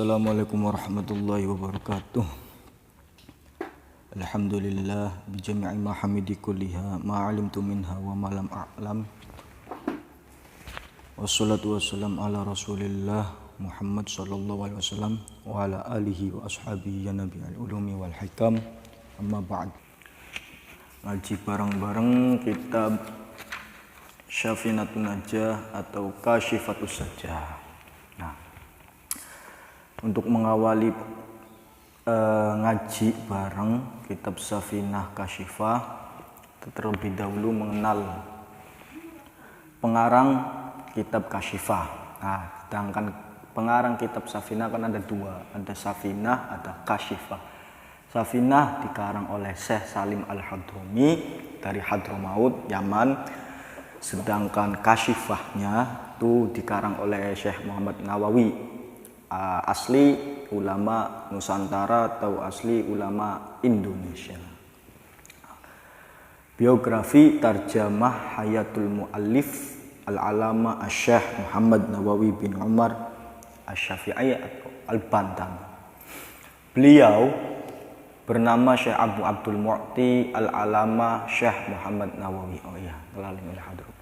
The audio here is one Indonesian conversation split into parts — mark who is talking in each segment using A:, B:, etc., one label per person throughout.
A: Assalamualaikum warahmatullahi wabarakatuh. Alhamdulillah bijami'i ma hamidi kulliha ma 'alimtu minha wa ma lam a'lam. Wassalatu wassalam ala Rasulillah Muhammad sallallahu alaihi wasallam wa ala alihi wa ashabihi ya nabiyal ulumi wal hikam. Amma ba'd. Ngaji bareng-bareng kitab Syafinatun Najah atau Kasyifatus Sajah. Nah, untuk mengawali ngaji bareng kitab Safinah Kasyifah, terlebih dahulu mengenal pengarang kitab Kasyifah. Nah, sedangkan pengarang kitab Safinah kan ada dua, ada Safinah, ada Kasyifah. Safinah dikarang oleh Syekh Salim Al-Hadrami dari Hadramaut, Yaman. Sedangkan Kasyifahnya itu dikarang oleh Syekh Muhammad Nawawi, asli ulama Nusantara atau asli ulama Indonesia. Biografi tarjamah Hayatul Muallif Al-Alama Asy-Syaikh Muhammad Nawawi bin Umar Asy-Syafi'i atau Al-Bantan. Beliau bernama Syekh Abu Abdul Mu'ti Al-Alama Syekh Muhammad Nawawi. Oh iya, kelalin oleh hadrat.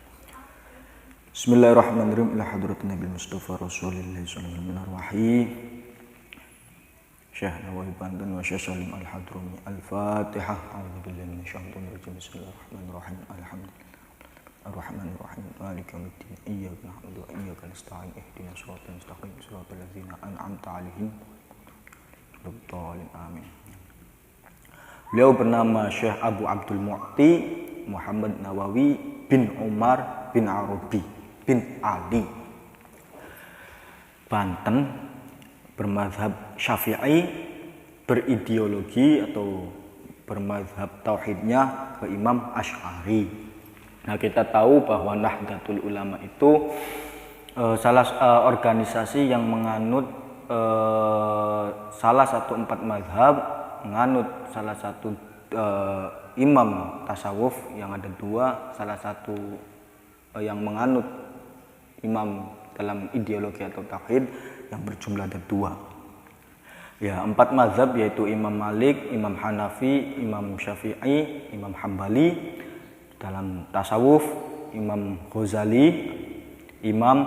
A: Bismillahirrahmanirrahim. Ila hadrat Nabi Mustafa Rasulullah sallallahu alaihi Syekh Nawawi Banten wa Syekh Salim Al-Hadrami. Al-Fatihah. A'udzubillahi minasyaitonir rajim. Bismillahirrahmanirrahim. Alhamdulillah. Ar-Rahmanir-Rahim. Maliki yaumiddin. Iyyaka na'budu wa iyyaka nasta'in. Ihdinas siratal mustaqim. Siratal ladzina an'amta 'alaihim. Amin. Beliau bernama Syekh Abu Abdul Mu'ti Muhammad Nawawi bin Umar bin Arabi bin Ali, Banten, bermazhab Syafi'i, berideologi atau bermazhab tauhidnya ke Imam Asy'ari. Nah, kita tahu bahwa Nahdlatul Ulama itu organisasi yang menganut salah satu empat mazhab, menganut salah satu imam tasawuf yang ada dua, salah satu yang menganut imam dalam ideologi atau tauhid yang berjumlah ada dua. Ya, empat mazhab yaitu Imam Malik, Imam Hanafi, Imam Syafi'i, Imam Hambali. Dalam tasawuf Imam Ghazali, Imam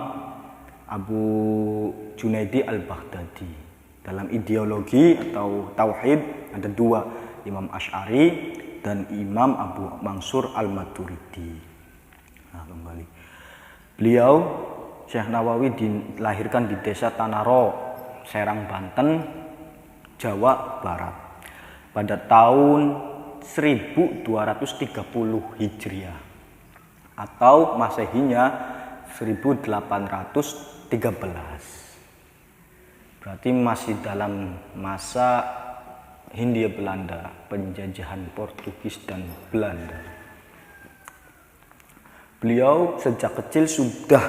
A: Abu Junaidi Al-Baghdadi. Dalam ideologi atau tauhid ada dua, Imam Asy'ari dan Imam Abu Mansur Al-Maturidi. Nah, kembali. Beliau Syekh Nawawi dilahirkan di desa Tanaro, Serang, Banten, Jawa Barat pada tahun 1230 Hijriah atau Masehinya 1813. Berarti masih dalam masa Hindia Belanda, penjajahan Portugis dan Belanda. Beliau sejak kecil sudah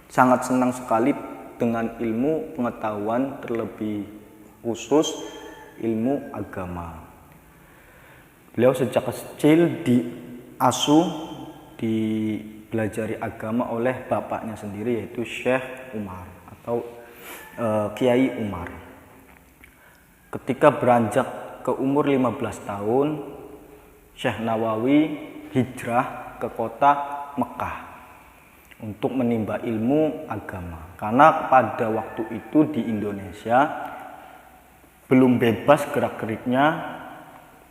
A: sangat senang sekali dengan ilmu pengetahuan, terlebih khusus ilmu agama. Beliau sejak kecil dipelajari agama oleh bapaknya sendiri, yaitu Syekh Umar atau Kiai Umar. Ketika beranjak ke umur 15 tahun, Syekh Nawawi hijrah ke kota Mekah untuk menimba ilmu agama. Karena pada waktu itu di Indonesia belum bebas gerak-geriknya,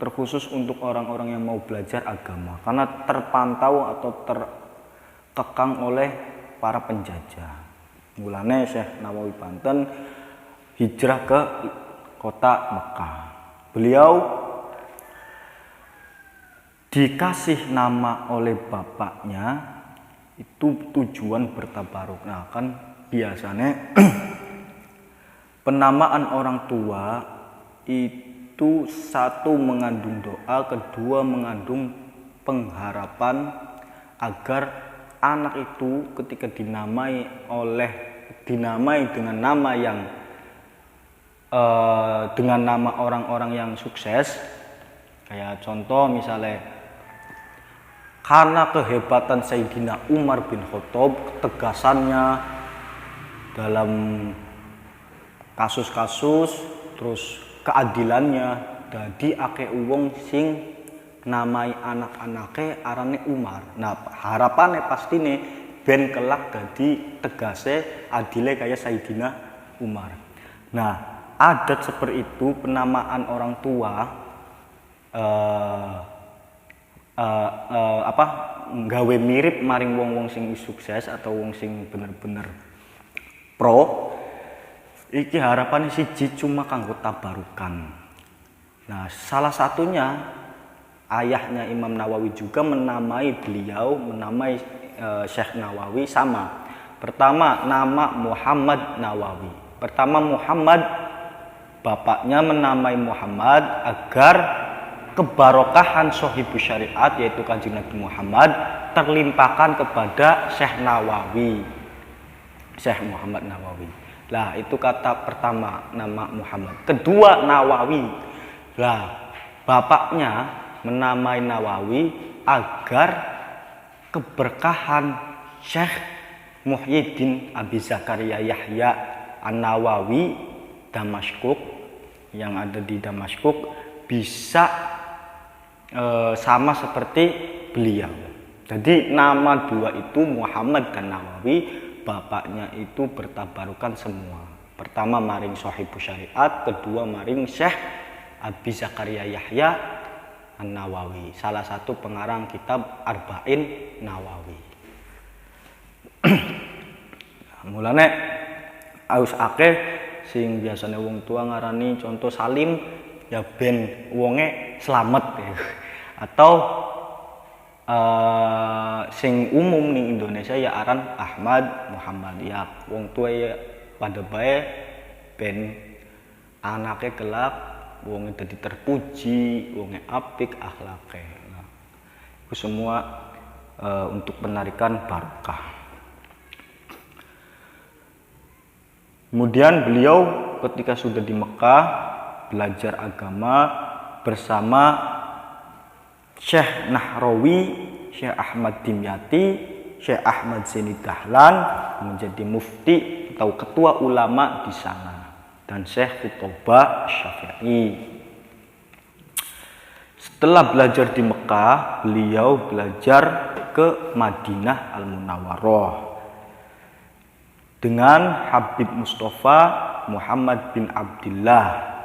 A: terkhusus untuk orang-orang yang mau belajar agama, karena terpantau atau terkekang oleh para penjajah. Mulanya Syekh Nawawi Banten hijrah ke kota Mekah. Beliau dikasih nama oleh bapaknya itu tujuan bertabaruk. Nah, kan biasanya penamaan orang tua itu satu mengandung doa, kedua mengandung pengharapan agar anak itu ketika dinamai dengan nama yang dengan nama orang-orang yang sukses, kayak contoh misalnya karena kehebatan Sayyidina Umar bin Khattab, ketegasannya dalam kasus-kasus terus keadilannya dadi akeh wong sing namai anak-anake arane Umar. Nah, harapane pastine ben kelak dadi tegase adile kayak Sayyidina Umar. Nah, adat seperti itu penamaan orang tua nggawe mirip maring wong-wong sing sukses atau wong sing bener-bener pro. Iki harapannya siji cuma kanggo tabarukan. Nah, salah satunya ayahnya Imam Nawawi juga menamai beliau, menamai Syekh Nawawi sama. Pertama nama Muhammad Nawawi. Pertama Muhammad, bapaknya menamai Muhammad agar kebarokahan sohibu syariat yaitu Kanjeng Nabi Muhammad terlimpahkan kepada Syekh Nawawi, Syekh Muhammad Nawawi. Lah itu kata pertama nama Muhammad. Kedua Nawawi. Lah bapaknya menamai Nawawi agar keberkahan Syekh Muhyiddin Abi Zakaria Yahya An-Nawawi Damaskuk yang ada di Damaskuk bisa sama seperti beliau. Jadi nama dua itu Muhammad dan Nawawi, bapaknya itu bertabarukan semua. Pertama maring sohibu syariat, kedua maring Syekh Abi Zakaria Yahya An-Nawawi, salah satu pengarang kitab Arba'in Nawawi. Mulane aus akeh sing biasane wong tua ngarani contoh Salim ya ben wonge slamet ya. Atau sing umum ning Indonesia ya aran Ahmad Muhammad. Ya wong tua ya pada bae ben anake kelak wonge dadi terpuji, wonge apik akhlake. Nah, itu semua untuk penarikan barokah. Kemudian beliau ketika sudah di Mekah belajar agama bersama Syekh Nahrawi, Syekh Ahmad Dimyati, Syekh Ahmad Zaini Dahlan menjadi mufti atau ketua ulama di sana, dan Syekh Qutbah Syafi'i. Setelah belajar di Mekah, beliau belajar ke Madinah Al-Munawwarah dengan Habib Mustafa Muhammad bin Abdullah.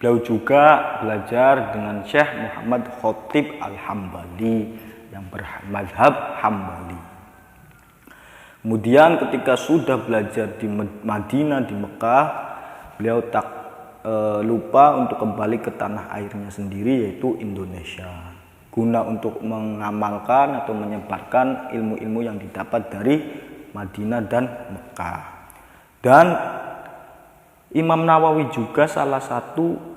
A: Beliau juga belajar dengan Syekh Muhammad Khatib Al-Hambali yang bermadzhab Hambali. Kemudian ketika sudah belajar di Madinah, di Mekah, beliau tak lupa untuk kembali ke tanah airnya sendiri yaitu Indonesia, guna untuk mengamalkan atau menyebarkan ilmu-ilmu yang didapat dari Madinah dan Mekah. Dan Imam Nawawi juga salah satu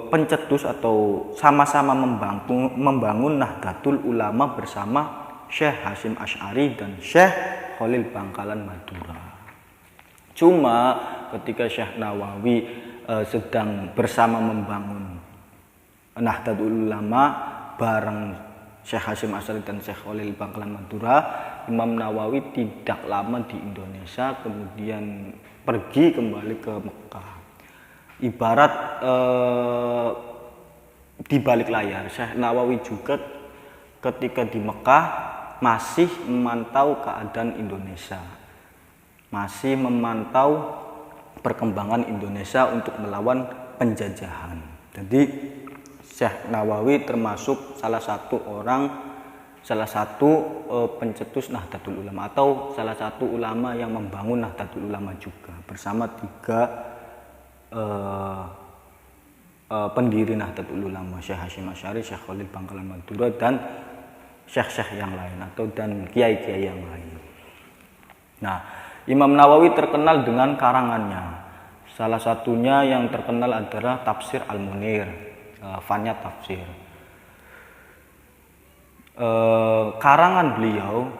A: pencetus atau sama-sama membangun Nahdlatul Ulama bersama Syekh Hasyim Asy'ari dan Syekh Khalil Bangkalan Madura. Cuma ketika Syekh Nawawi sedang bersama membangun Nahdlatul Ulama bareng Syekh Hasyim Asy'ari dan Syekh Khalil Bangkalan Madura, Imam Nawawi tidak lama di Indonesia, kemudian pergi kembali ke Mekah. Ibarat di balik layar, Syekh Nawawi juga ketika di Mekah masih memantau keadaan Indonesia, masih memantau perkembangan Indonesia untuk melawan penjajahan. Jadi Syekh Nawawi termasuk salah satu pencetus Nahdlatul Ulama atau salah satu ulama yang membangun Nahdlatul Ulama juga bersama tiga pendiri Nahdlatul Ulama, Syekh Hasyim Asy'ari, Syekh Khalil Bangkalan Madura, dan syekh-syekh yang lain dan kiai-kiai yang lain. Nah, Imam Nawawi terkenal dengan karangannya. Salah satunya yang terkenal adalah Tafsir Al-Munir, fannya tafsir. Karangan beliau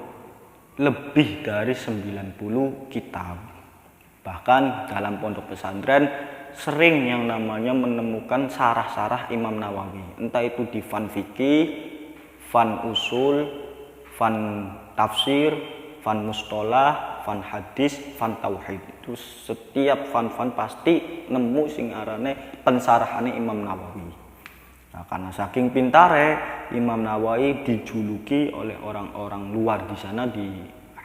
A: lebih dari 90 kitab. Bahkan dalam pondok pesantren sering yang namanya menemukan sarah-sarah Imam Nawawi, entah itu di fan fikih, fan usul, fan tafsir, fan mustolah, fan hadis, fan tauhid. Itu setiap fan pasti nemu sing arane pensarahane Imam Nawawi. Nah, karena saking pintare Imam Nawawi dijuluki oleh orang-orang luar di sana di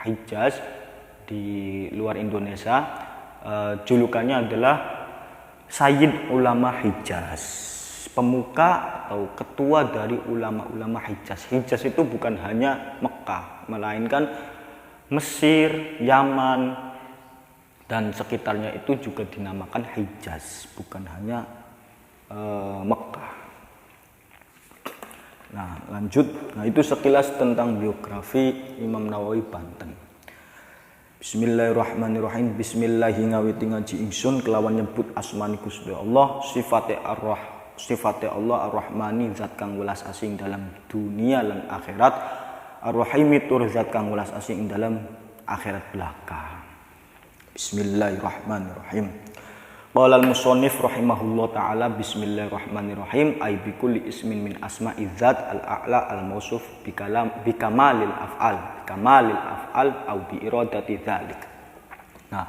A: Hijaz, di luar Indonesia, julukannya adalah Sayyid Ulama Hijaz, pemuka atau ketua dari ulama-ulama Hijaz. Hijaz itu bukan hanya Mekah, melainkan Mesir, Yaman, dan sekitarnya itu juga dinamakan Hijaz, bukan hanya Mekah. Nah, lanjut. Nah, itu sekilas tentang biografi Imam Nawawi Banten. Bismillahirrahmanirrahim. Bismillahi ngawiti ngaji ingsun kelawan nyebut asmani Gusti Allah, sifate Allah Ar-Rahmani, zat kang welas asing dalam dunia lan akhirat, Ar-Rahimi tur zat kang welas asing dalam akhirat belaka. Bismillahirrahmanirrahim. Qala al-musannif rahimahullah ta'ala, bismillahirrahmanirrahim, ay bi kulli ismin min asma'i dzat al-a'la al-mausuf bi kamalil af'al au bi iradati dzalik. Nah,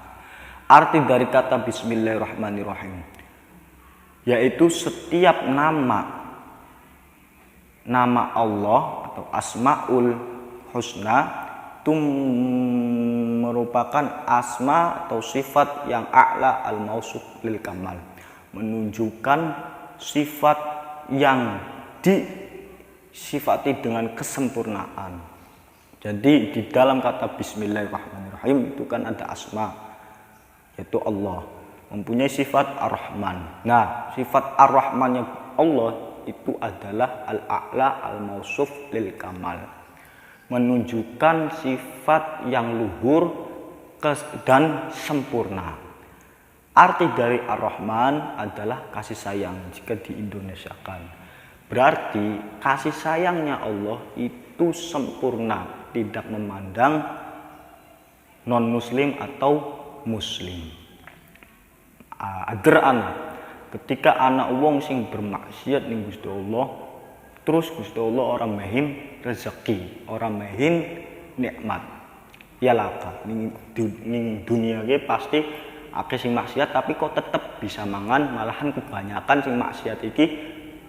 A: arti dari kata bismillahirrahmanirrahim yaitu setiap nama Allah atau asmaul husna itu merupakan asma atau sifat yang a'la al-mausuf lil kamal, menunjukkan sifat yang disifati dengan kesempurnaan. Jadi di dalam kata bismillahirrahmanirrahim itu kan ada asma, yaitu Allah mempunyai sifat ar-Rahman. Nah, sifat ar-Rahmannya Allah itu adalah al-a'la al-mausuf lil kamal, menunjukkan sifat yang luhur dan sempurna. Arti dari Ar-Rahman adalah kasih sayang jika diindonesiakan. Berarti kasih sayangnya Allah itu sempurna, tidak memandang non-muslim atau muslim. Ketika anak wong sing bermaksiat ning Gusti Allah, terus Gusti Allah orang mehin rezeki, orang mehin nikmat. Ya laka ning dunia ge pasti akeh sing maksiat tapi kok tetep bisa mangan, malahan kebanyakan sing maksiat iki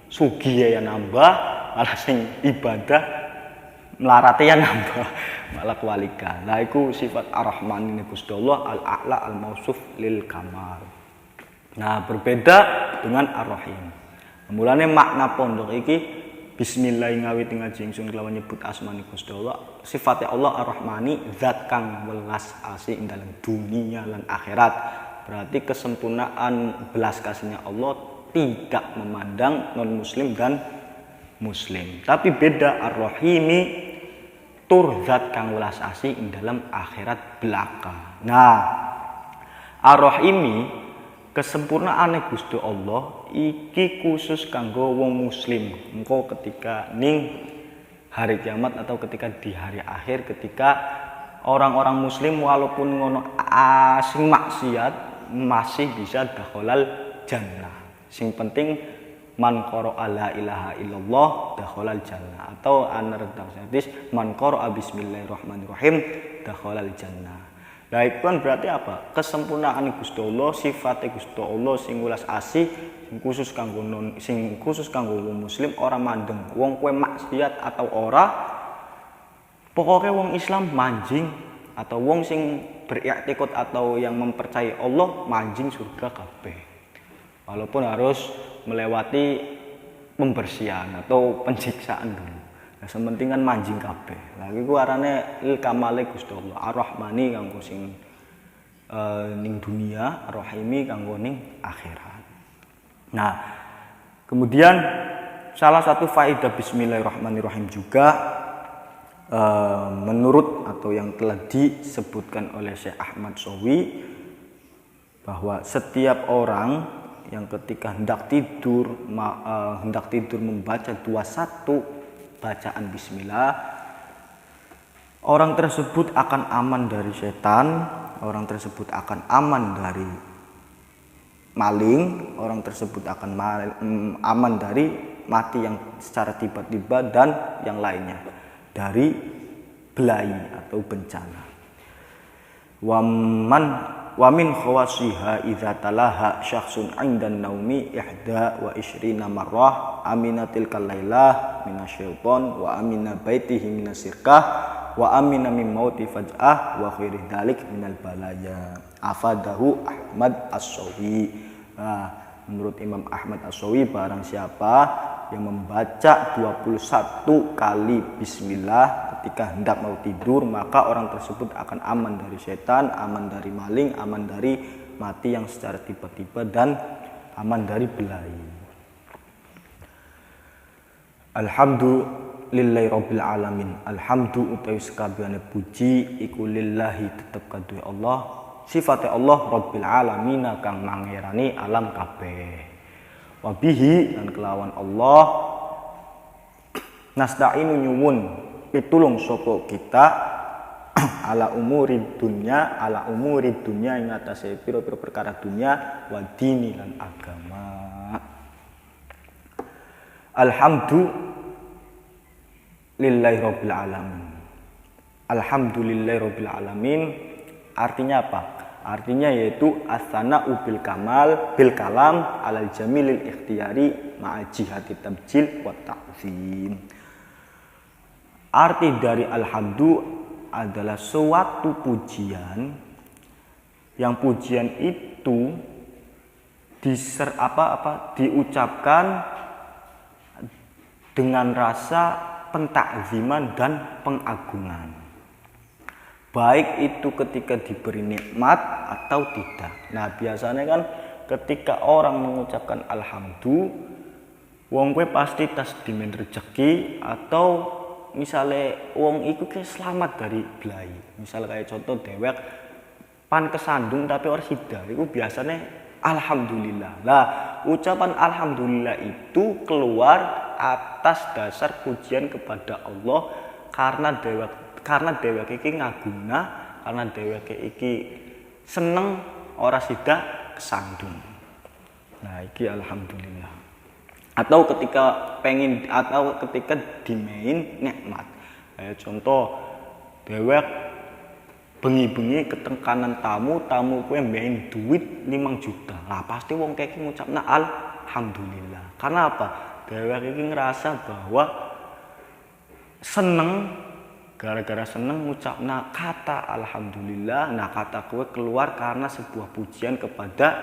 A: sugih ya nambah, malah sing ibadah melarate ya nambah, malah kualika. Nah iku sifat Ar-Rahman ini Gusti Allah al-a'la al-mausuf lil kamal. Nah, berbeda dengan Ar-Rahim. Mulane makna pondok iki bismillah ngawit ngaji ingsun kelawan nyebut asmani Gusti Allah, sifatnya Allah Ar-Rahmani, zat kang welas asih dalam dunia lan akhirat. Berarti kesempurnaan belas kasihnya Allah tidak memandang non muslim dan muslim. Tapi beda Ar-Rahimi, tur zat kang welas asih dalam akhirat belaka. Nah, Ar-Rahimi kesempurnaan Gusti Allah iki khusus kanggo wong muslim. Engko ketika ning hari kiamat atau ketika di hari akhir, ketika orang-orang muslim walaupun ngono asing maksiat masih bisa dakhalal jannah. Sing penting man qara'a la ilaha illallah dakhalal jannah, atau ana redang hadis man qara'a bismillahirrahmanirrahim dakhalal jannah. Nah, itu kan berarti apa? Kesempurnaan Gusti Allah, sifatnya Gusti Allah sing welas asih, sing khusus kanggo wong muslim, ora mandeng wong kowe maksiat atau ora. Pokoknya wong Islam manjing atau wong sing beriktikad atau yang mempercayai Allah manjing surga kabeh. Walaupun harus melewati pembersihan atau penyiksaan dulu. Nah, sementing kan manjing kabeh. Lah iku arane il kamale Gusti Allah, Ar-Rahmani kanggo sing ning dunia, Ar-Rahimi kanggo ning akhirat. Nah, kemudian salah satu faedah bismillahirrahmanirrahim juga menurut atau yang telah disebutkan oleh Syekh Ahmad Shawi, bahwa setiap orang yang ketika hendak tidur membaca 21 bacaan bismillah, orang tersebut akan aman dari setan, orang tersebut akan aman dari maling, orang tersebut akan aman dari mati yang secara tiba-tiba dan yang lainnya, dari belai atau bencana. Wa min khawasiha idza talaha syakhsun 'indan naumi ihda wa ishrina marrah amina tilkal lailah minasyaiton wa amina baitihi minasirkah wa amina min mauti faj'ah wa khairi dzalik minal balaya. Afadahu Ahmad As-Sawi. Nah, menurut Imam Ahmad As-Sawi, barang siapa yang membaca 21 kali bismillah ketika hendak mau tidur, maka orang tersebut akan aman dari setan, aman dari maling, aman dari mati yang secara tiba-tiba, dan aman dari belai. Alhamdulillahi rabbil alamin. Alhamdu utawi sakabehane puji iku lillahi tetep kaduwe Allah. Sifate Allah rabbil alamin kang mangerani alam kabeh. Wabihi dan kelawan Allah nasta'inu nyuwun pitulung sapa kita ala umurid dunya ing atase pira-pira perkara dunya wa dini lan agama. Alhamdulillahi rabbil alamin. Alhamdulillahi rabbil alamin artinya apa? Artinya yaitu as-sana'u bil kalam alal jamilil ikhtiyari ma'a jihati tabjil wa ta'zim. Arti dari alhamdu adalah suatu pujian yang pujian itu diucapkan dengan rasa pentakziman dan pengagungan. Baik itu ketika diberi nikmat atau tidak. Nah, biasanya kan ketika orang mengucapkan alhamdu, wong kue pasti tas dimen rezeki, atau misalnya wong iku ke selamat dari belai. Misal kayak contoh dewek pan kesandung tapi ora sida, iku biasanya alhamdulillah. Lah, ucapan alhamdulillah itu keluar atas dasar pujian kepada Allah karena dheweke iki ngaguna, karena dheweke iki seneng ora sida kesandung. Nah, iki alhamdulillah. Atau ketika dimain nikmat. Kayak contoh dhewek bengi-bengi ketengkanan tamu kuwi main duit 5 juta. Lah pasti wong kaya iki ngucapna alhamdulillah. Karena apa? Dhewek iki ngerasa bahwa seneng, gara-gara seneng ngucapna kata alhamdulillah. Nah, kata kue keluar karena sebuah pujian kepada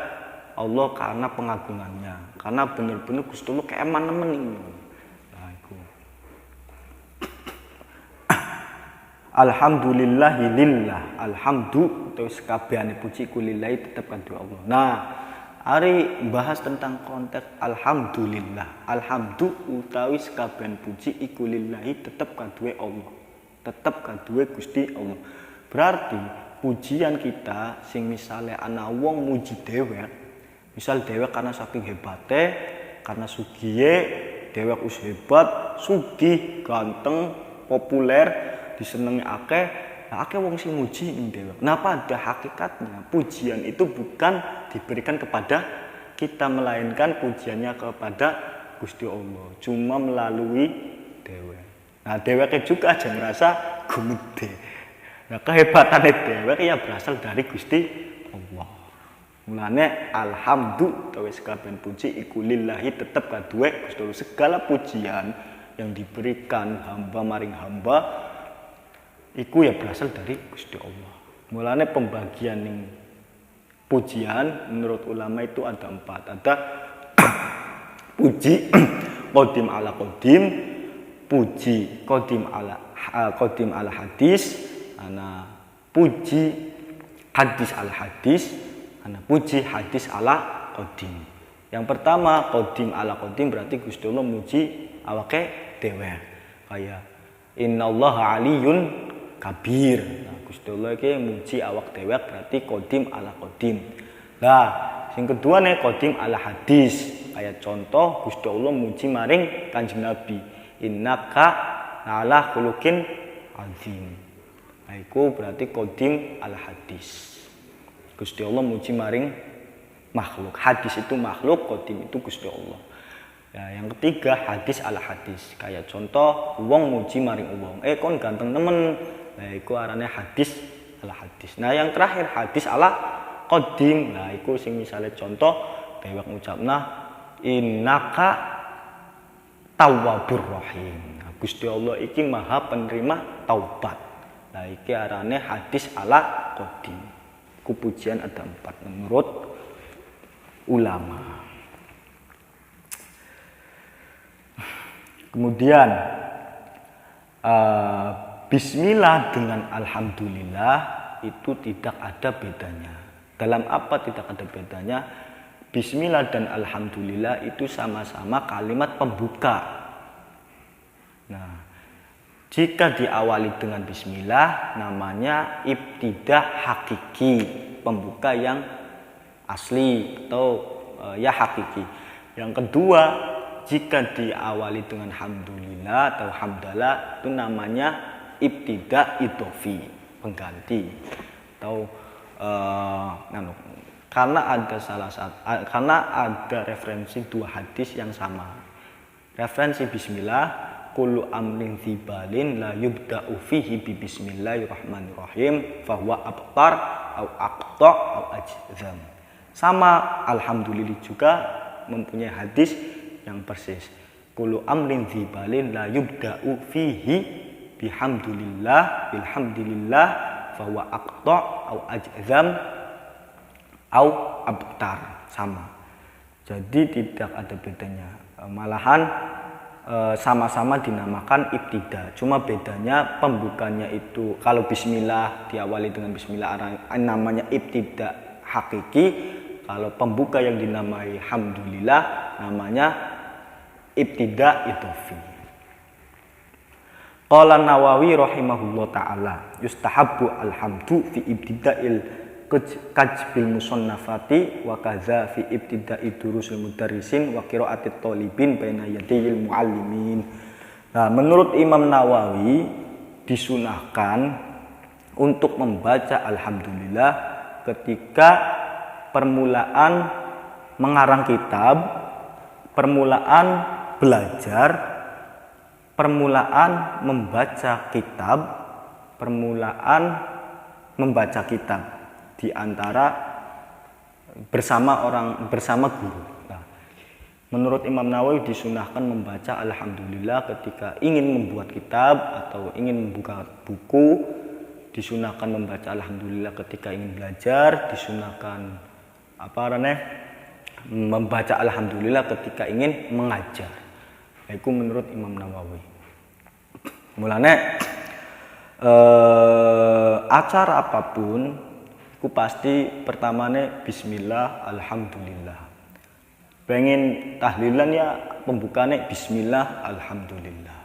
A: Allah, karena pengagungannya, karena bener-bener Gusti Allah keeman nemen ini. Nah, iku. Alhamdulillahilillah. Alhamdu utawa sekabehane puji kulillahi tetep kanggo Allah. Nah, ari bahas tentang konteks alhamdulillah. Alhamdu utawi sekabehane puji iku lillahi tetep kanggo Allah. Tetap kaduwe Gusti Allah. Berarti pujian kita sing misale ana wong muji dhewek, misal dhewek karena saking hebate, karena sugihe, dhewek wis hebat, sugih, ganteng, populer, disenengi akeh, nah akeh wong sing muji ning dhewek. Nah, pada hakikatnya pujian itu bukan diberikan kepada kita, melainkan pujiannya kepada Gusti Allah, cuma melalui dhewek. Nah, dheweke juga aja merasa gumede. Nah, kehebatannya dhewek ya berasal dari Gusti Allah. Mulane alhamdu utawa sekabehane puji iku lillahi tetep kaduwe Gusti Allah. Segala pujian yang diberikan hamba maring hamba iku ya berasal dari Gusti Allah. Mulane pembagian ning pujian menurut ulama itu ada 4. Ada puji qadim ala qadim, puji qadim ala hadis, ana puji hadis ala hadis, ana puji hadis ala qadim. Yang pertama qadim ala qadim berarti Gusti Allah muji awake dhewe. Kaya innallaha aliyun kabir. Nah, Gusti Allah iki muji awak dhewe berarti qadim ala qadim. Lah, sing kedua nih qadim ala hadis. Kayak contoh Gusti Allah muji maring Kanjeng Nabi. Innaka ala khuluqin azim. Nah, iku berarti qadim al hadis. Gusti Allah muji maring makhluk. Hadis itu makhluk, qadim itu Gusti Allah. Nah, yang ketiga hadis al hadis. Kayak contoh wong muji maring wong, kon ganteng nemen. Nah, iku arane hadis ala hadis. Nah yang terakhir hadis ala qadim. Nah iku sing misale contoh dhewek ngucapna innaka tawwabur rahim. Nah, Gusti Allah iki maha penerima taubat. Nah iki arane hadis ala qadim. Ku pujian ada 4 menurut ulama. Kemudian bismillah dengan alhamdulillah itu tidak ada bedanya. Dalam apa tidak ada bedanya? Bismillah dan alhamdulillah itu sama-sama kalimat pembuka. Nah, jika diawali dengan bismillah namanya ibtidah hakiki, pembuka yang asli atau ya hakiki. Yang kedua, jika diawali dengan hamdulillah atau hamdalah itu namanya ibtidah idofi, pengganti atau karena ada referensi 2 hadis yang sama. Referensi bismillah, kullu amrin dzibalin la yubda'u fihi bi bismillahirrahmanirrahim fahuwa abtar au aqta au ajzam. Sama alhamdulillah juga mempunyai hadis yang persis. Kullu amrin dzibalin la yubda'u fihi bihamdulillah bilhamdulillah fahuwa aqta au ajzam au abtar, sama. Jadi tidak ada bedanya. Malahan sama-sama dinamakan ibtidah. Cuma bedanya pembukanya itu kalau bismillah diawali dengan bismillah namanya ibtidah hakiki. Kalau pembuka yang dinamai hamdulillah namanya ibtidah idofi. Qala Nawawi rahimahullah taala yustahabbu alhamdu fi ibtida'il kajbil musannafati wa kadza fi ibtida'i durusil mudarrisin wa qira'atit thalibin baina yadayil muallimin. Nah, menurut Imam Nawawi disunahkan untuk membaca alhamdulillah ketika permulaan mengarang kitab, permulaan belajar, permulaan membaca kitab, permulaan membaca kitab di antara bersama guru. Nah, menurut Imam Nawawi disunahkan membaca alhamdulillah ketika ingin membuat kitab atau ingin membuka buku, disunahkan membaca alhamdulillah ketika ingin belajar, disunahkan membaca alhamdulillah ketika ingin mengajar. Itu menurut Imam Nawawi. Mulane acara apapun ku pasti pertamane bismillah alhamdulillah. Pengen tahlilan ya pembukane bismillah alhamdulillah.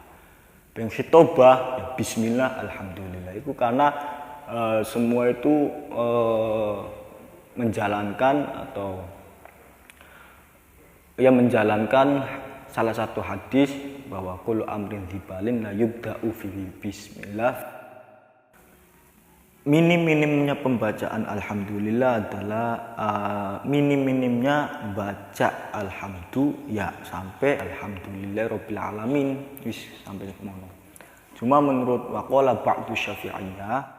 A: Pengen khitobah ya bismillah alhamdulillah. Itu karena semua itu menjalankan salah satu hadis bahwa kullu amrin dzibalin la yubda'u fi bismillah. Minim-minimnya pembacaan alhamdulillah adalah minim-minimnya baca alhamdu ya sampai alhamdulillahirabbil alamin sampai mono. Cuma menurut waqala ba'du syafi'iyah